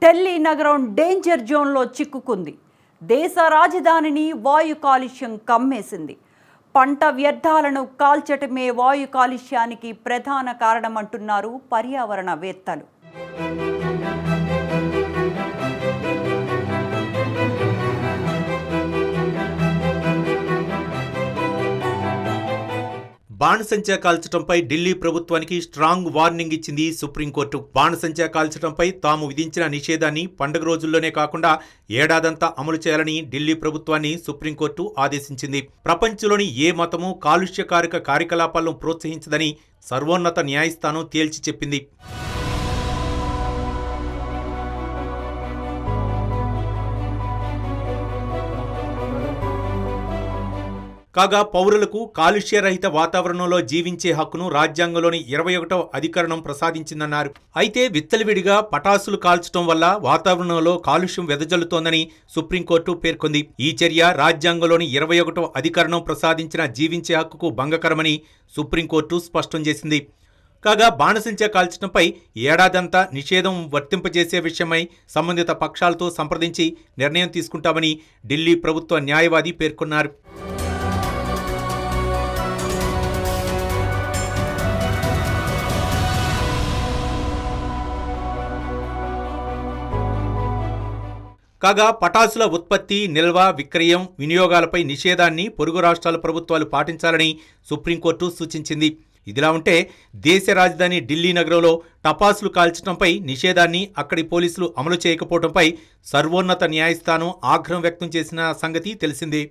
ఢిల్లీ నగరం డేంజర్ జోన్లో చిక్కుకుంది. దేశ రాజధానిని వాయు కాలుష్యం కమ్మేసింది. పంట వ్యర్థాలను కాల్చటమే వాయు కాలుష్యానికి ప్రధాన కారణమంటున్నారు పర్యావరణవేత్తలు. బాణసంచా కాల్చడంపై ఢిల్లీ ప్రభుత్వానికి స్ట్రాంగ్ వార్నింగ్ ఇచ్చింది సుప్రీంకోర్టు. బాణసంచా కాల్చడంపై తాము విధించిన నిషేధాన్ని పండుగ రోజుల్లోనే కాకుండా ఏడాదంతా అమలు చేయాలని ఢిల్లీ ప్రభుత్వాన్ని సుప్రీంకోర్టు ఆదేశించింది. ప్రపంచంలోని ఏ మతము కాలుష్యకారక కార్యకలాపాలను ప్రోత్సహించదని సర్వోన్నత న్యాయస్థానం తేల్చి చెప్పింది. కాగా పౌరులకు కాలుష్యరహిత వాతావరణంలో జీవించే హక్కును రాజ్యాంగంలోని 21వ అధికరణం ప్రసాదించిందన్నారు. అయితే విచ్చలవిడిగా పటాసులు కాల్చడం వల్ల వాతావరణంలో కాలుష్యం వెదజల్లుతోందని సుప్రీంకోర్టు పేర్కొంది. ఈ చర్య రాజ్యాంగంలోని 21వ అధికరణం ప్రసాదించిన జీవించే హక్కుకు భంగకరమని సుప్రీంకోర్టు స్పష్టం చేసింది. కాగా బాణసంచా కాల్చడంపై ఏడాదంతా నిషేధం వర్తింపజేసే విషయమై సంబంధిత పక్షాలతో సంప్రదించి నిర్ణయం తీసుకుంటామని ఢిల్లీ ప్రభుత్వ న్యాయవాది పేర్కొన్నారు. కాగా పటాసుల ఉత్పత్తి, నిల్వ, విక్రయం, వినియోగాలపై నిషేధాన్ని పొరుగు రాష్ట్రాల ప్రభుత్వాలు పాటించాలని సుప్రీంకోర్టు సూచించింది. ఇదిలా ఉంటే దేశ రాజధాని ఢిల్లీ నగరంలో టపాసులు కాల్చడంపై నిషేధాన్ని అక్కడి పోలీసులు అమలు చేయకపోవడంపై సర్వోన్నత న్యాయస్థానం ఆగ్రహం వ్యక్తం చేసిన సంగతి తెలిసిందే.